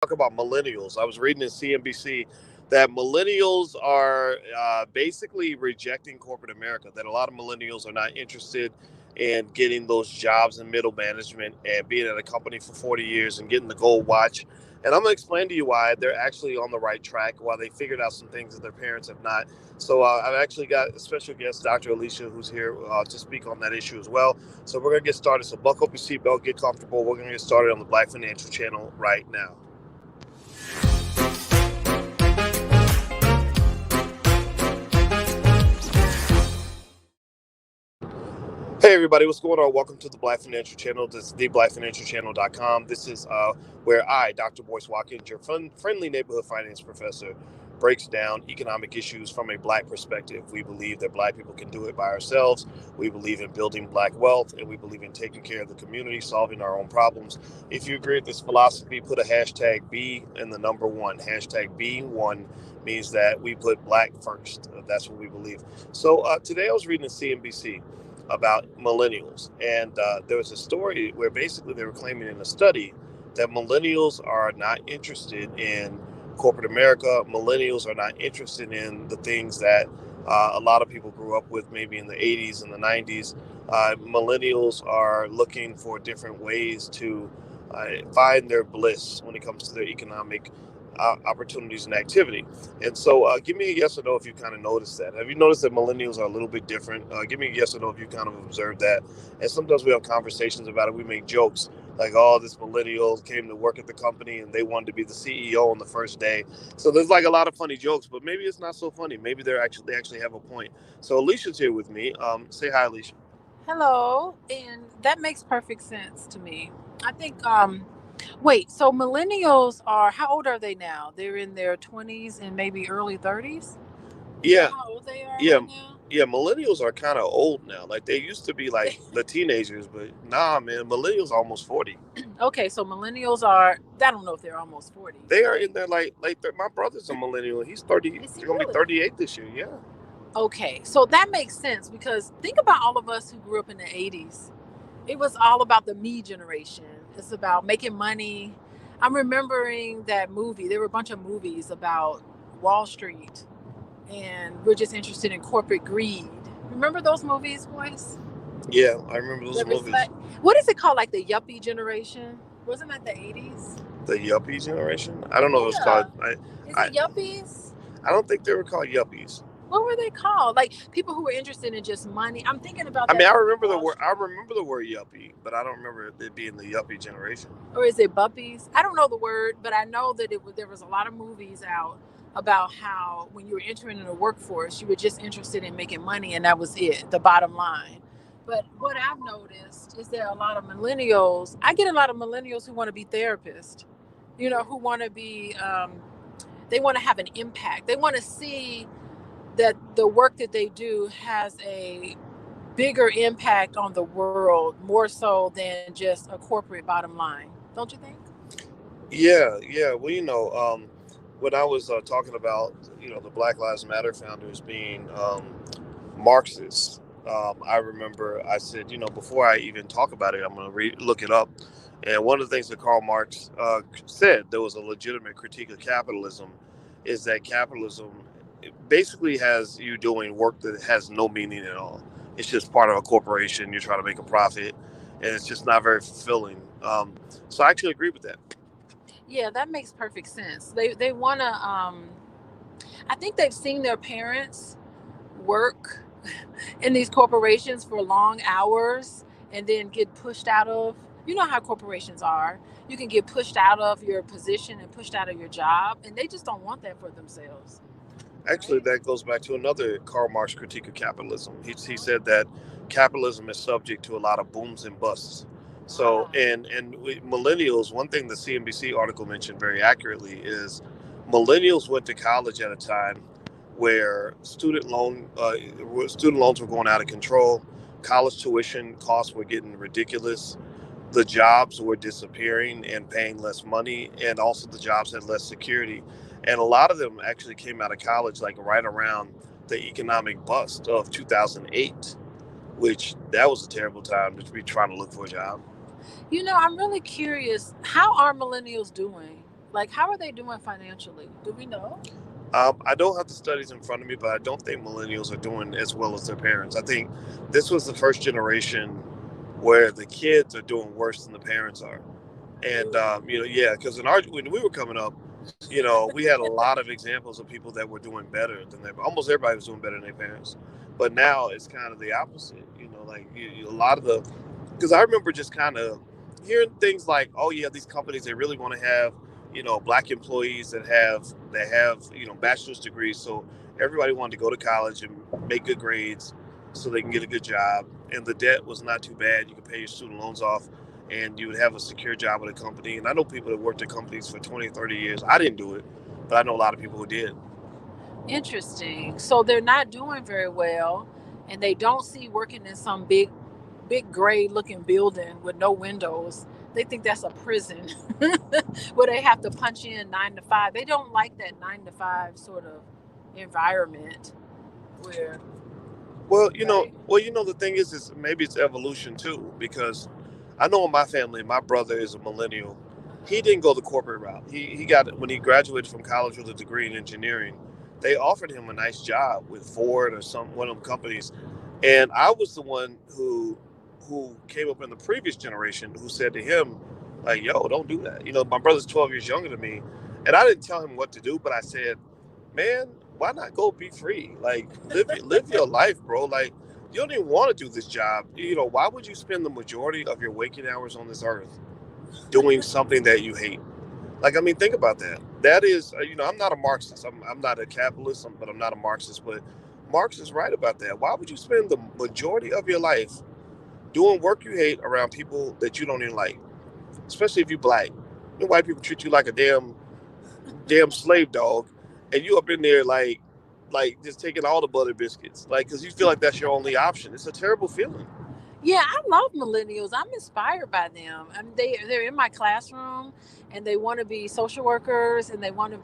talk about millennials. I was reading in CNBC that millennials are basically rejecting corporate America, that a lot of millennials are not interested in getting those jobs in middle management and being at a company for 40 years and getting the gold watch. And I'm going to explain to you why they're actually on the right track, why they figured out some things that their parents have not. So I've actually got a special guest, Dr. Alicia, who's here to speak on that issue as well. So we're going to get started. So buckle up your seatbelt, get comfortable. We're going to get started on the Black Financial Channel right now. Hey everybody, what's going on? Welcome to the Black Financial Channel. This is theblackfinancialchannel.com. This is where I, Dr. Boyce Watkins, your friendly neighborhood finance professor, breaks down economic issues from a black perspective. We believe that black people can do it by ourselves. We believe in building black wealth, and we believe in taking care of the community, solving our own problems. If you agree with this philosophy, put a hashtag B in the number one. Hashtag B1 means that we put black first. That's what we believe. So today I was reading the CNBC about millennials. And there was a story where basically they were claiming in a study that millennials are not interested in corporate America. Millennials are not interested in the things that a lot of people grew up with maybe in the 80s and the 90s. Millennials are looking for different ways to find their bliss when it comes to their economic opportunities and activity. And so give me a yes or no if you kind of noticed that. Have you noticed that millennials are a little bit different? Give me a yes or no if you kind of observed that. And sometimes we have conversations about it. We make jokes like, oh, this millennial came to work at the company and they wanted to be the CEO on the first day. So there's like a lot of funny jokes, but maybe it's not so funny. Maybe they actually have a point. So Alicia's here with me. Say hi, Alicia. Hello, and that makes perfect sense to me. I think wait, so millennials are how old are they now? They're in their 20s and maybe early 30s? Is that Yeah, how old they are yeah, right now? yeah. Millennials are kind of old now. Like they used to be like the teenagers, but nah, man, millennials are almost 40. Okay, so millennials are I don't know if they're almost 40, They are but in there my brother's a millennial. He's 30. is He's he gonna be really? 38 this year. Yeah. Okay, so that makes sense because think about all of us who grew up in the 80s. It was all about the me generation. It's about making money. I'm remembering that movie. There were a bunch of movies about Wall Street, and we're just interested in corporate greed. Remember those movies, boys? Yeah, I remember those The movies. reflect. What is it called? Like the yuppie generation? Wasn't that the 80s? The yuppie generation. I don't know if it's called. Yeah. Is I it yuppies? I don't think they were called yuppies. What were they called? Like people who were interested in just money. I'm thinking about I mean, that I movie remember the Wall word. I Street. remember the word yuppie, but I don't remember it being the yuppie generation. Or is it buppies? I don't know the word, but I know that there was a lot of movies out about how when you were entering in the workforce, you were just interested in making money, and that was it, the bottom line. But what I've noticed is there are a lot of millennials. I get a lot of millennials who want to be therapists, who want to be, they want to have an impact. They want to see that the work that they do has a bigger impact on the world, more so than just a corporate bottom line. Don't you think? Yeah, yeah. Well, when I was talking about the Black Lives Matter founders being Marxists, I remember I said before I even talk about it, I'm going to look it up. And one of the things that Karl Marx said there was a legitimate critique of capitalism, is that capitalism basically has you doing work that has no meaning at all. It's just part of a corporation. You're trying to make a profit, and it's just not very fulfilling. So I actually agree with that. Yeah, that makes perfect sense. They want to. I think they've seen their parents work in these corporations for long hours and then get pushed out of. You know how corporations are. You can get pushed out of your position and pushed out of your job, and they just don't want that for themselves, Actually, right? that goes back to another Karl Marx critique of capitalism. He Uh-huh. said that capitalism is subject to a lot of booms and busts. So, Ah. millennials, one thing the CNBC article mentioned very accurately is millennials went to college at a time where student loans were going out of control, college tuition costs were getting ridiculous, the jobs were disappearing and paying less money, and also the jobs had less security. And a lot of them actually came out of college like right around the economic bust of 2008, which that was a terrible time to be trying to look for a job. I'm really curious. How are millennials doing? Like, how are they doing financially? Do we know? I don't have the studies in front of me, but I don't think millennials are doing as well as their parents. I think this was the first generation where the kids are doing worse than the parents are. And yeah, because when we were coming up, we had a lot of examples of people that were doing better than their. Almost everybody was doing better than their parents. But now it's kind of the opposite. Like a lot of the, because I remember just kind of hearing things like, oh yeah, these companies, they really want to have black employees that have bachelor's degrees. So everybody wanted to go to college and make good grades so they can get a good job, and the debt was not too bad. You could pay your student loans off, and you would have a secure job at a company. And I know people that worked at companies for 20, 30 years. I didn't do it, but I know a lot of people who did. Interesting. So they're not doing very well, and they don't see working in some big gray looking building with no windows. They think that's a prison where they have to punch in 9 to 5. They don't like that 9 to 5 sort of environment where. Well, the thing is maybe it's evolution too, because I know in my family, my brother is a millennial. He didn't go the corporate route. He got, when he graduated from college with a degree in engineering, they offered him a nice job with Ford or one of them companies. And I was the one who came up in the previous generation who said to him, like, yo, don't do that. My brother's 12 years younger than me. And I didn't tell him what to do, but I said, man, why not go be free? Like, live your life, bro. Like, you don't even want to do this job. Why would you spend the majority of your waking hours on this earth doing something that you hate? Like, I mean, think about that. That is, I'm not a Marxist. I'm not a capitalist, but I'm not a Marxist. But Marx is right about that. Why would you spend the majority of your life doing work you hate around people that you don't even like? Especially if you're black. White people treat you like a damn slave dog, and you up in there like just taking all the butter biscuits, like, because you feel like that's your only option. It's a terrible feeling. Yeah, I love millennials. I'm inspired by them. I mean, they're in my classroom, and they want to be social workers, and they want to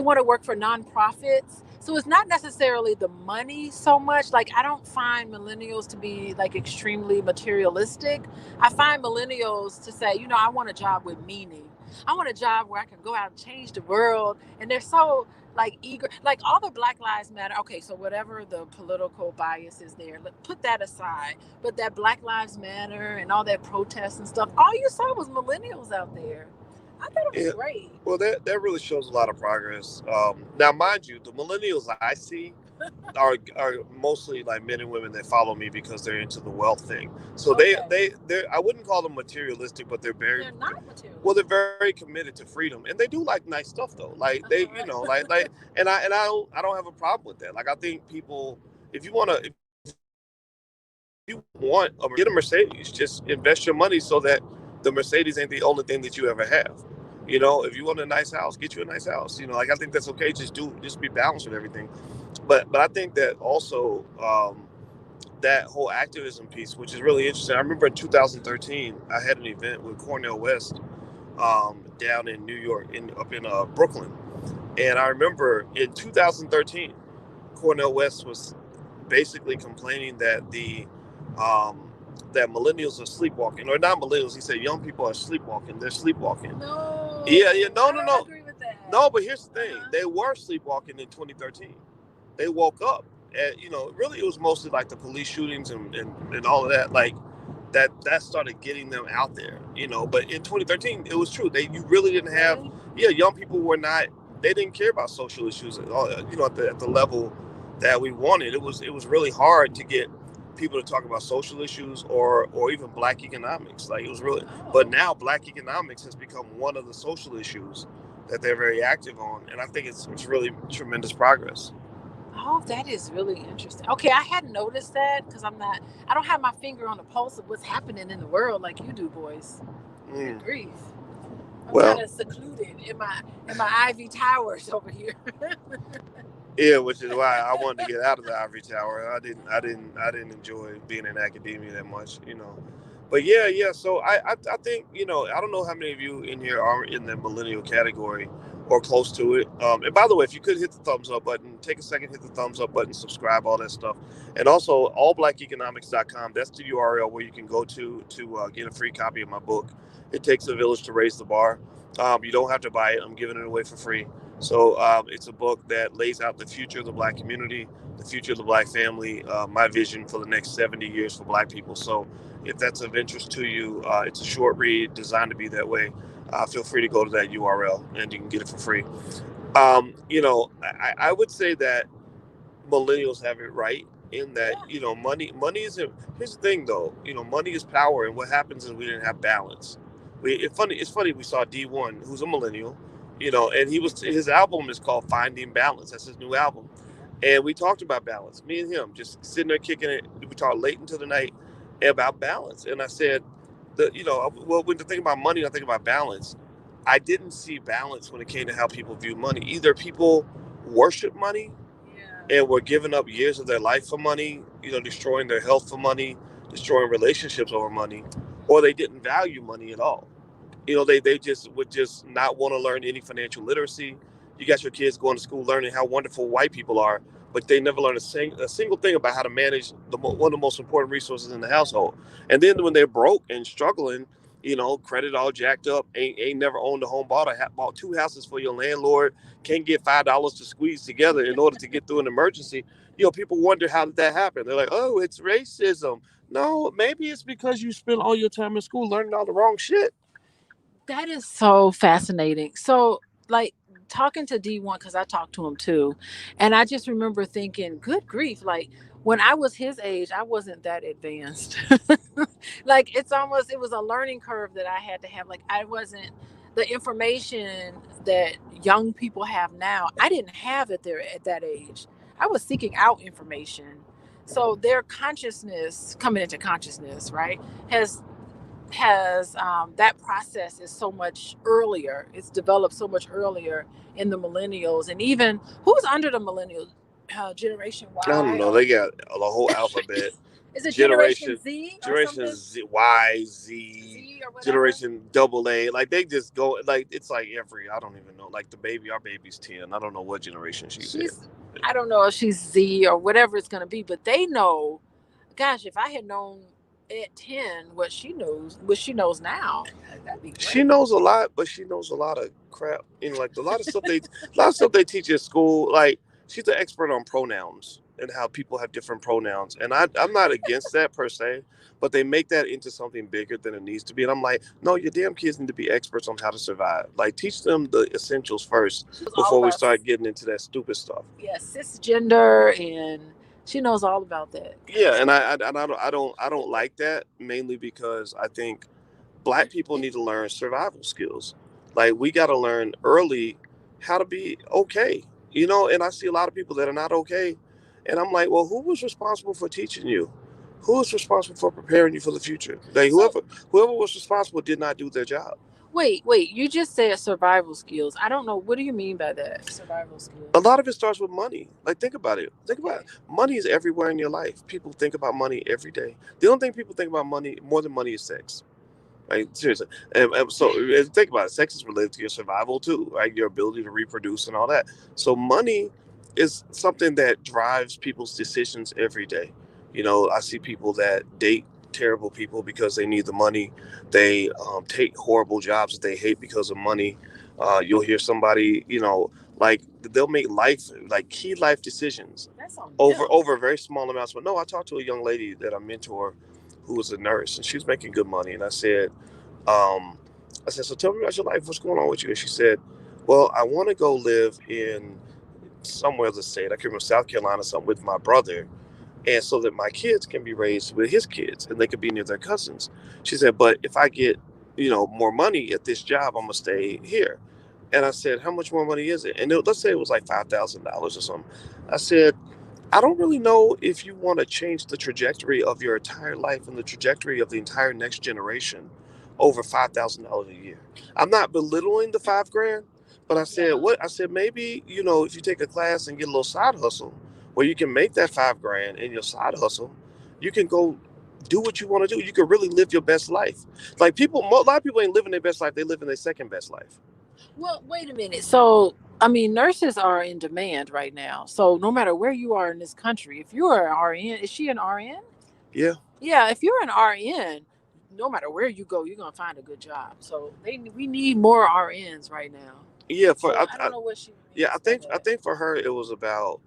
work for nonprofits. So it's not necessarily the money so much. Like, I don't find millennials to be like extremely materialistic. I find millennials to say, I want a job with meaning. I want a job where I can go out and change the world. And they're so like eager, like all the Black Lives Matter. Okay, so whatever the political bias is there, put that aside. But that Black Lives Matter and all that protests and stuff, all you saw was millennials out there. I thought it was great. Well, that really shows a lot of progress. Now, mind you, the millennials I see are mostly like men and women that follow me because they're into the wealth thing. So Okay. they I wouldn't call them materialistic, but they're not materialistic. Well, they're very committed to freedom, and they do like nice stuff though. Like they, like, and I don't have a problem with that. Like, I think people, if you want get a Mercedes, just invest your money so that the Mercedes ain't the only thing that you ever have. If you want a nice house, get you a nice house. Like, I think that's okay. Just be balanced with everything. But I think that also, that whole activism piece, which is really interesting. I remember in 2013, I had an event with Cornel West, down in New York, up in Brooklyn, and I remember in 2013, Cornel West was basically complaining that that millennials are sleepwalking, or not millennials. He said young people are sleepwalking. They're sleepwalking. No. Yeah, no. I don't agree with that. No, but here's the thing: they were sleepwalking in 2013. They woke up, and really, it was mostly like the police shootings and all of that. Like that started getting them out there. But in 2013, it was true. You really didn't have. Yeah, young people were not. They didn't care about social issues at all. At the level that we wanted. It was really hard to get people to talk about social issues or even Black economics. Like, it was really. But now Black economics has become one of the social issues that they're very active on, and I think it's really tremendous progress. Oh, that is really interesting. Okay, I hadn't noticed that because I don't have my finger on the pulse of what's happening in the world like you do, Boyce. Good grief. I'm kind of secluded in my ivory towers over here. Yeah, which is why I wanted to get out of the ivory tower. I didn't enjoy being in academia that much. But yeah. So I think, I don't know how many of you in here are in the millennial category or close to it. And by the way, if you could hit the thumbs up button, take a second, hit the thumbs up button, subscribe, all that stuff. And also allblackeconomics.com. That's the URL where you can go to get a free copy of my book. It Takes a Village to Raise the Bar. You don't have to buy it. I'm giving it away for free. So it's a book that lays out the future of the Black community, the future of the Black family, my vision for the next 70 years for Black people. So if that's of interest to you, it's a short read designed to be that way. Feel free to go to that URL and you can get it for free. I would say that millennials have it right in that money isn't. Here's the thing though, money is power, and what happens is we didn't have balance. It's funny we saw D1, who's a millennial, and his album is called Finding Balance. That's his new album, and we talked about balance, me and him just sitting there kicking it. We talked late into the night about balance, and I said when to think about money, I think about balance. I didn't see balance when it came to how people view money. Either people worship money and were giving up years of their life for money, destroying their health for money, destroying relationships over money, or they didn't value money at all. They just would just not want to learn any financial literacy. You got your kids going to school learning how wonderful white people are, but they never learn a single thing about how to manage one of the most important resources in the household. And then when they're broke and struggling, credit all jacked up, ain't never owned a home, bought two houses for your landlord, can't get $5 to squeeze together in order to get through an emergency. People wonder how did that happen. They're like, oh, it's racism. No, maybe it's because you spent all your time in school learning all the wrong shit. That is so fascinating. So, like talking to D1, because I talked to him too, and I just remember thinking, good grief, like when I was his age, I wasn't that advanced. Like it was a learning curve that I had to have. Like I wasn't the information that young people have now. I didn't have it there at that age. I was seeking out information. So their consciousness coming into consciousness, right, has that process is so much earlier. It's developed so much earlier in the millennials, and even who's under the millennial generation I don't Y, know. or They got the whole alphabet. is it Generation Generation, Z or Generation something? Z, Y, Z, Z or whatever. Generation Double A. Like they just go like it's like every I don't even know. Like our baby's 10. I don't know what generation she's in. I don't know if she's Z or whatever it's going to be, but they know. Gosh, if I had known at 10 what she knows now, that'd be She great. knows a lot, but she knows a lot of crap. Like a lot of stuff they teach at school. Like she's an expert on pronouns and how people have different pronouns. And I'm not against that per se, but they make that into something bigger than it needs to be. And I'm like, no, your damn kids need to be experts on how to survive. Like teach them the essentials first She was all before we about, start getting into that stupid stuff. yeah, cisgender, and she knows all about that kind of Yeah, and stuff. I don't like that mainly because I think Black people need to learn survival skills. Like we got to learn early how to be okay. And I see a lot of people that are not okay, and I'm like, well, who was responsible for teaching you? Who was responsible for preparing you for the future? Like So whoever was responsible did not do their job. wait, you just said survival skills. I don't know, what do you mean by that? Survival A skills. lot of it starts with money. Like think about it. Think about Okay. it. Money is everywhere in your life. People think about money every day. The only thing people think about money more than money is sex. Right, seriously. So think about it. Sex is related to your survival too, right? Your ability to reproduce and all that. So money is something that drives people's decisions every day. I see people that date terrible people because they need the money. They take horrible jobs that they hate because of money. You'll hear somebody, like they'll make key life decisions That's on over them. over very small amounts. But no, I talked to a young lady that I mentor who was a nurse, and she was making good money. And um, I said, so tell me about your life. What's going on with you? And she said, well, I want to go live in somewhere in the state. I can't remember, South Carolina, something with my brother, and so that my kids can be raised with his kids and they could be near their cousins. She said, but if I get, more money at this job, I'm gonna stay here. And I said, how much more money is it? And let's say it was like $5,000 or something. I said, I don't really know if you want to change the trajectory of your entire life and the trajectory of the entire next generation over $5,000 a year. I'm not belittling the 5 grand, but I said Yeah. what I said maybe if you take a class and get a little side hustle where you can make that 5 grand in your side hustle, you can go do what you want to do. You can really live your best life. Like a lot of people ain't living their best life; they live in their second best life. Well, wait a minute. So, I mean, nurses are in demand right now. So, no matter where you are in this country, if you're an RN, is she an RN? Yeah. Yeah, if you're an RN, no matter where you go, you're gonna find a good job. So we need more RNs right now. Yeah, So I don't know what she yeah, means by I that. think for her it was about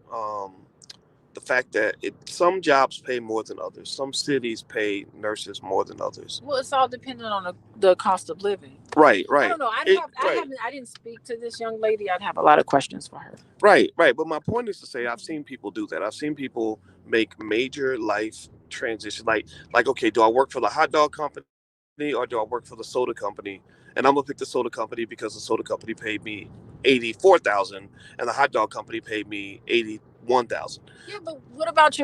the fact that some jobs pay more than others. Some cities pay nurses more than others. Well, it's all dependent on the cost of living. Right, I right. don't know. Right. I didn't speak to this young lady. I'd have a lot of questions for her. Right, right. But my point is to say I've seen people do that. I've seen people make major life transitions. Like, okay, do I work for the hot dog company or do I work for the soda company? And I'm gonna pick the soda company because the soda company paid me 84,000 and the hot dog company paid me 81,000. Yeah, but what about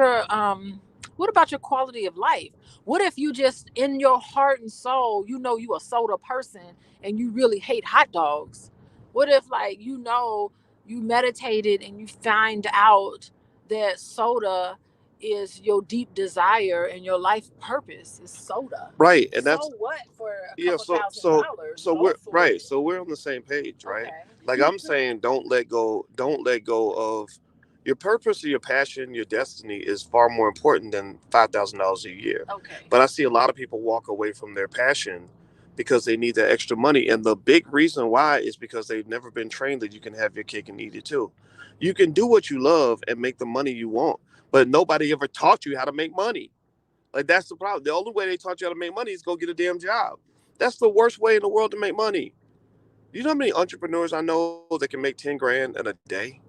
your quality of life? What if you just in your heart and soul, you know you a soda person and you really hate hot dogs? What if like you meditated and you find out that soda is your deep desire and your life purpose is soda? Right, and So that's what for a yeah. couple $1,000? So Go we're for right. it. So we're on the same page, right? Like Okay. I'm saying, don't let go. Don't let go of your purpose or your passion. Your destiny is far more important than $5,000 a year. Okay. But I see a lot of people walk away from their passion because they need that extra money, and the big reason why is because they've never been trained that you can have your cake and eat it too. You can do what you love and make the money you want, but nobody ever taught you how to make money. Like that's the problem. The only way they taught you how to make money is go get a damn job. That's the worst way in the world to make money. You know how many entrepreneurs I know that can make 10 grand in a day?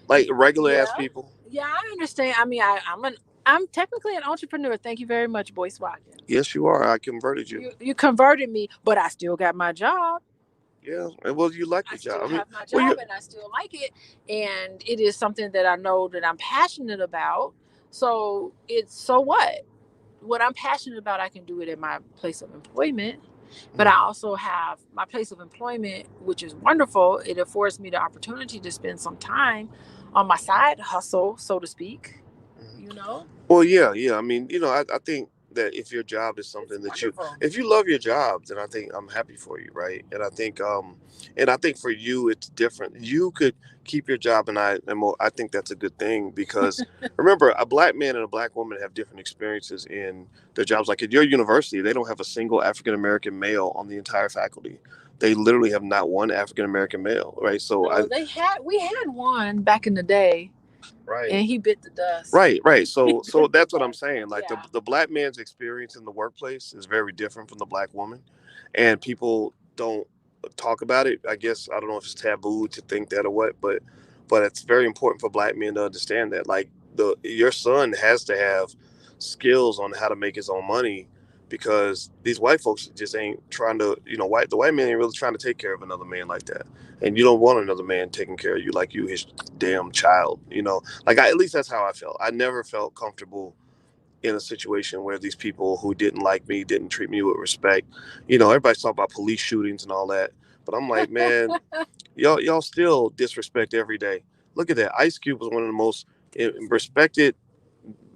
Like regular ass Yeah. people. Yeah, I understand. I mean, I'm technically an entrepreneur. Thank you very much, Boyce Watkins. Yes, you are. I converted you. You converted me, but I still got my job. Yeah, and well, you like I the job. still I mean, have my well, job and I still like it. And it is something that I know that I'm passionate about. So it's so what I'm passionate about, I can do it at my place of employment. But I also have my place of employment, which is wonderful. It affords me the opportunity to spend some time on my side hustle, so to speak. You know, well, yeah, yeah. I mean, I think that if your job is it's something that wonderful. if you love your job, then I think I'm happy for you, right? And I think for you, it's different. You could keep your job, I think that's a good thing because remember, a black man and a black woman have different experiences in their jobs. Like at your university, they don't have a single African American male on the entire faculty. They literally have not one African American male, right? So No, we had one back in the day, right. and he bit the dust. Right, right. He So bit the that's what I'm dust. saying. Like Yeah. the black man's experience in the workplace is very different from the black woman, and people don't talk about it. I guess I don't know if it's taboo to think that or what, but it's very important for black men to understand that. Like your son has to have skills on how to make his own money because these white folks just ain't trying to. The white man ain't really trying to take care of another man like that, and you don't want another man taking care of you like you his damn child. Like at least that's how I felt. I never felt comfortable in a situation where these people who didn't like me didn't treat me with respect. Everybody's talking about police shootings and all that, but I'm like, man, y'all still disrespect every day. Look at that. Ice Cube was one of the most respected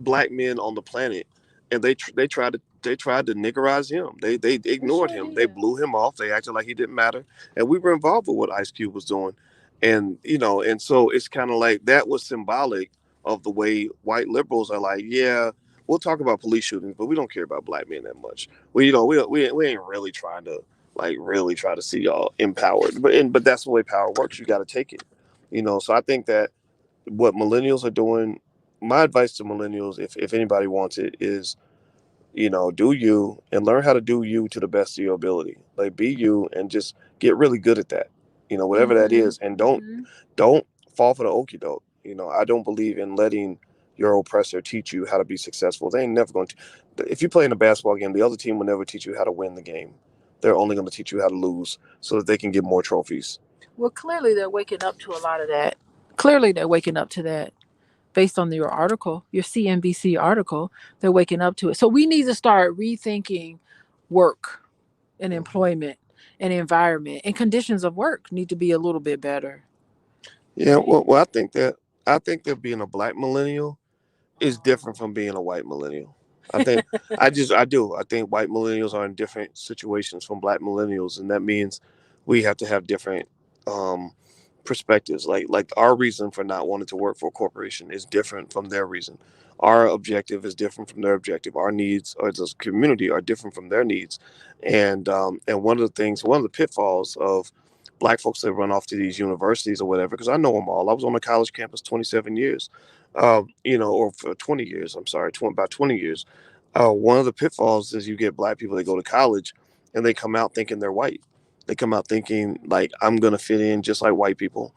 black men on the planet, and they tried to niggerize him. They They ignored sure him. They did. blew him off. They acted like he didn't matter, and we were involved with what Ice Cube was doing, and so it's kind of like that was symbolic of the way white liberals are like, yeah, we'll talk about police shootings, but we don't care about black men that much. We ain't really trying to really try to see y'all empowered, but that's the way power works. You got to take it. So I think that what millennials are doing, my advice to millennials, if anybody wants it, is do you and learn how to do you to the best of your ability. Like be you and just get really good at that. Whatever that Mm-hmm. is, and Mm-hmm. don't fall for the okie doke. I don't believe in letting your oppressor teach you how to be successful. They ain't never going to. If you play in a basketball game, the other team will never teach you how to win the game. They're only going to teach you how to lose so that they can get more trophies. Well, clearly they're waking up to a lot of that. Clearly they're waking up to that based on your article, your CNBC article. They're waking up to it. So we need to start rethinking work and Mhm. employment and environment and conditions of work need to be a little bit better. Yeah, well, I think that being a black millennial is different from being a white millennial. I think I do. I think white millennials are in different situations from black millennials, and that means we have to have different um, perspectives. Like our reason for not wanting to work for a corporation is different from their reason. Our objective is different from their objective. Our needs as a community are different from their needs. And one of the pitfalls of black folks that run off to these universities or whatever, because I know them all. I was on a college campus 27 years, or for 20 years. I'm sorry, about 20 years. One of the pitfalls is you get black people that go to college and they come out thinking they're white. They come out thinking like I'm gonna fit in just like white people.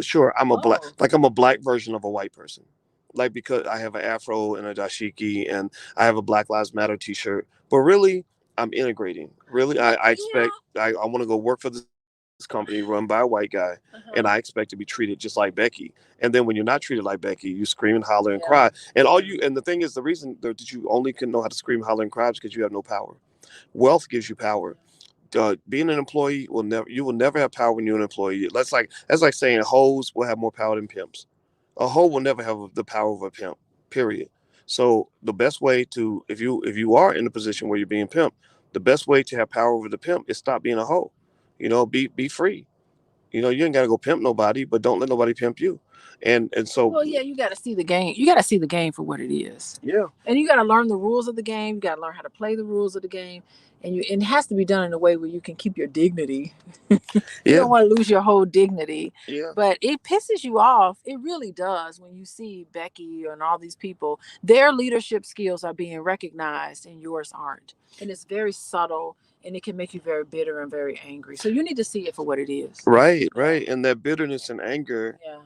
Sure, I'm a black version of a white person. Like because I have an afro and a dashiki and I have a Black Lives Matter t-shirt. But really, I'm integrating. Really, I want to go work for this company run by a white guy, and I expect to be treated just like Becky. And then when you're not treated like Becky, you scream and holler and cry. And the thing is, the reason that you only can know how to scream, holler, and cry is because you have no power. Wealth gives you power. Being an employee you will never have power when you're an employee. That's like saying hoes will have more power than pimps. A hoe will never have the power of a pimp. Period. So the best way to if you are in a position where you're being pimped, the best way to have power over the pimp is stop being a hoe. Be free. You ain't gotta go pimp nobody, but don't let nobody pimp you. And so Well, yeah, you got to see the game. You got to see the game for what it is. Yeah. And you got to learn the rules of the game. You got to learn how to play the rules of the game. And it has to be done in a way where you can keep your dignity. You don't want to lose your whole dignity. Yeah. But it pisses you off. It really does when you see Becky and all these people, their leadership skills are being recognized and yours aren't. And it's very subtle and it can make you very bitter and very angry. So you need to see it for what it is. Right. And that bitterness and anger, Yeah.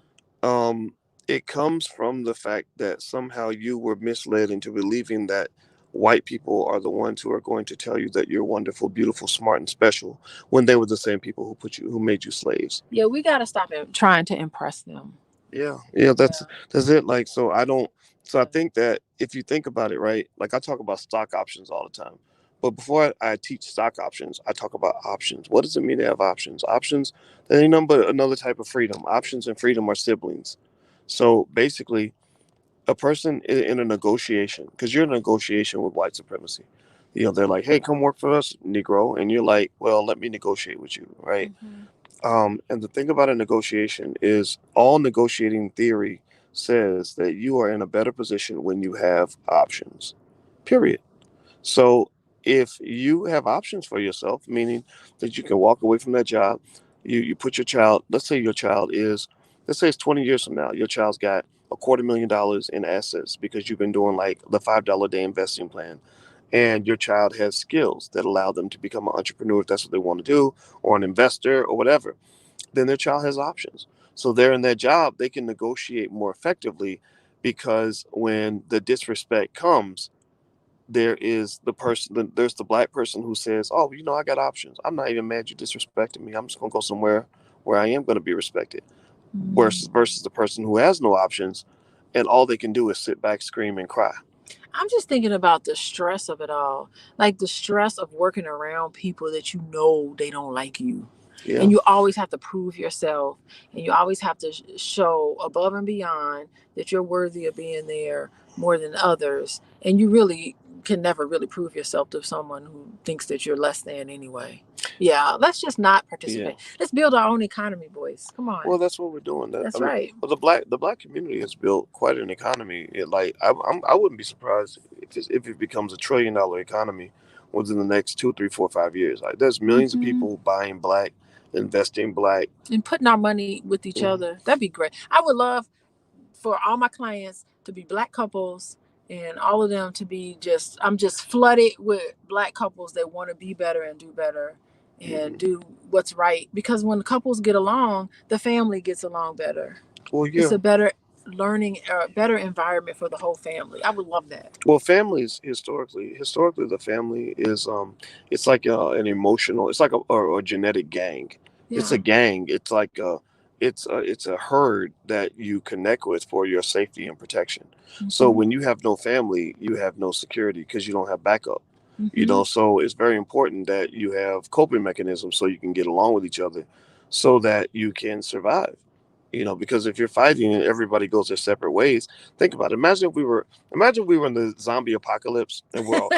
it comes from the fact that somehow you were misled into believing that white people are the ones who are going to tell you that you're wonderful, beautiful, smart, and special when they were the same people who made you slaves. Yeah, we got to stop trying to impress them. Yeah, that's it. Like, I think that if you think about it, right, like I talk about stock options all the time. But before I teach stock options, I talk about options. What does it mean to have options? Options, that ain't nothing but another type of freedom. Options and freedom are siblings. So basically, a person in a negotiation, because you're in a negotiation with white supremacy. They're like, hey, come work for us, Negro. And you're like, well, let me negotiate with you, right? And the thing about a negotiation is all negotiating theory says that you are in a better position when you have options, period. So if you have options for yourself, meaning that you can walk away from that job, you put your child, let's say it's 20 years from now, your child's got $250,000 in assets because you've been doing like the $5 a day investing plan. And your child has skills that allow them to become an entrepreneur if that's what they want to do, or an investor or whatever. Then their child has options. So they're in their job, they can negotiate more effectively because when the disrespect comes, there's the black person who says, oh, I got options. I'm not even mad you disrespecting me. I'm just gonna go somewhere where I am gonna be respected. Versus the person who has no options and all they can do is sit back, scream, and cry. I'm just thinking about the stress of it all. Like the stress of working around people that they don't like you. Yeah. And you always have to prove yourself and you always have to show above and beyond that you're worthy of being there more than others. And you really can never really prove yourself to someone who thinks that you're less than anyway. Yeah, let's just not participate. Let's build our own economy, boys. Come on. Well, that's what we're doing. That's right. Well, the black community has built quite an economy. I wouldn't be surprised if it becomes $1 trillion economy within the next 2, 3, 4, 5 years. Like there's millions of people buying black, investing black, and putting our money with each other. That'd be great. I would love for all my clients to be black couples and all of them to be I'm just flooded with black couples that want to be better and do better and do what's right. Because when couples get along, the family gets along better. Well, yeah. It's a better learning, better environment for the whole family. I would love that. Well, families historically, the family is it's like an emotional, it's like a genetic gang. Yeah. It's a gang. It's like it's a herd that you connect with for your safety and protection. So when you have no family, you have no security because you don't have backup. So it's very important that you have coping mechanisms so you can get along with each other, so that you can survive. because if you're fighting and everybody goes their separate ways, think about it. Imagine we were in the zombie apocalypse and we're all,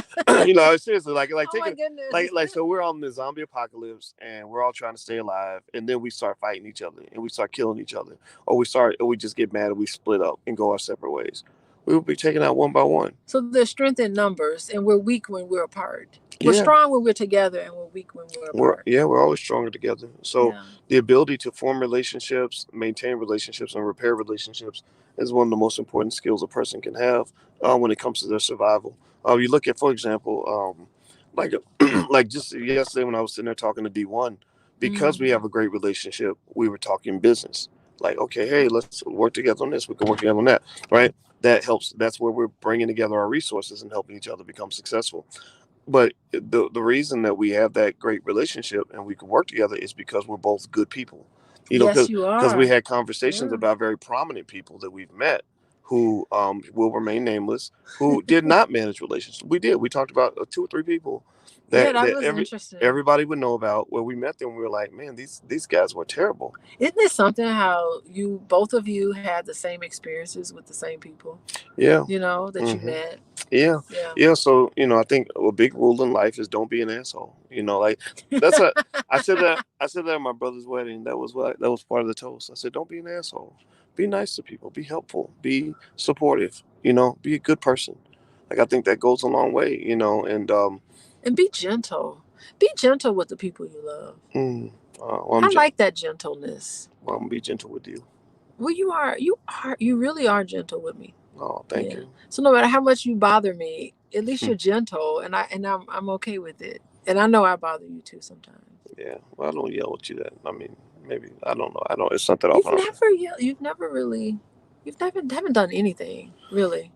seriously, like Oh my taking, goodness. so we're all in the zombie apocalypse and we're all trying to stay alive, and then we start fighting each other and we start killing each other, or we just get mad and we split up and go our separate ways. We will be taken out one by one. So there's strength in numbers, and we're weak when we're apart. We're Yeah. strong when we're together, and we're weak when we're apart. We're always stronger together. So the ability to form relationships, maintain relationships, and repair relationships is one of the most important skills a person can have when it comes to their survival. You look at, for example, like like just yesterday when I was sitting there talking to D1, because we have a great relationship, we were talking business. Like, okay, hey, let's work together on this. We can work together on that, right? That helps. That's where we're bringing together our resources and helping each other become successful. But the reason that we have that great relationship and we can work together is because we're both good people. Yes, you Because are. we had conversations about very prominent people that we've met who will remain nameless, who did not manage relationships. We did. We talked about 2 or 3 people that was interesting. everybody would know about. Where we met them, we were like, man, these guys were terrible. Isn't it something how both of you had the same experiences with the same people? Yeah. That you met. Yeah. So, I think a big rule in life is don't be an asshole. Like that's I said that at my brother's wedding. That was part of the toast. I said, don't be an asshole. Be nice to people. Be helpful. Be supportive. Be a good person. Like, I think that goes a long way. And be gentle. Be gentle with the people you love. I like that gentleness. Well, I'm gonna be gentle with you. Well, you really are gentle with me. Oh, thank you. So no matter how much you bother me, at least you're gentle, and I'm okay with it. And I know I bother you too sometimes. Yeah, well, I don't yell at you. That I mean, maybe I don't know. I don't. It's something off. You've never really. Haven't done anything really.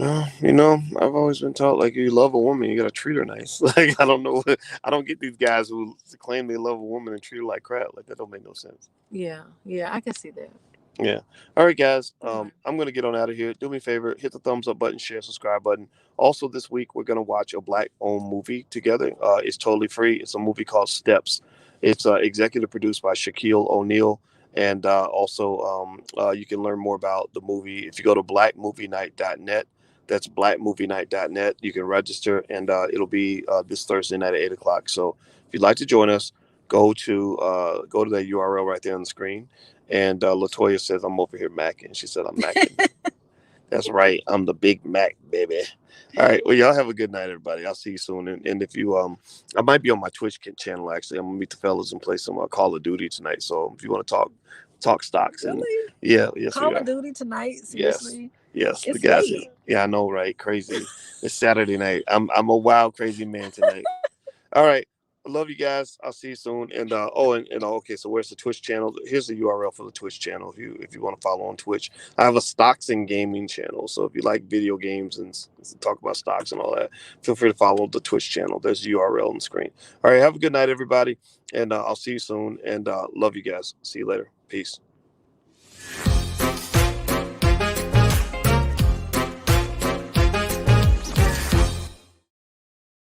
I've always been taught, like, you love a woman, you gotta treat her nice. Like, I don't know. I don't get these guys who claim they love a woman and treat her like crap. Like, that don't make no sense. Yeah, I can see that. Yeah. All right, guys. I'm going to get on out of here. Do me a favor, hit the thumbs up button, share, subscribe button. Also, this week, we're going to watch a Black-owned movie together. It's totally free. It's a movie called Steps. It's executive produced by Shaquille O'Neal. And also, you can learn more about the movie if you go to blackmovienight.net. That's blackmovienight.net. You can register, and it'll be this Thursday night at 8 o'clock. So if you'd like to join us, go to that URL right there on the screen. And Latoya says, I'm over here macking. She said, I'm macking. That's right. I'm the Big Mac, baby. All right. Well, y'all have a good night, everybody. I'll see you soon. And if you, I might be on my Twitch channel, actually. I'm going to meet the fellas and play some Call of Duty tonight. So if you want to talk stocks. Really? And, yeah. Yes, Call of Duty tonight? Seriously? Yes. It's the guys. late. Yeah, I know, right? Crazy. It's Saturday night. I'm a wild, crazy man tonight. All right. I love you guys. I'll see you soon. And okay, so where's the Twitch channel? Here's the URL for the Twitch channel if you want to follow on Twitch. I have a stocks and gaming channel. So if you like video games and talk about stocks and all that, feel free to follow the Twitch channel. There's the URL on the screen. All right, have a good night, everybody. And I'll see you soon. And love you guys. See you later. Peace.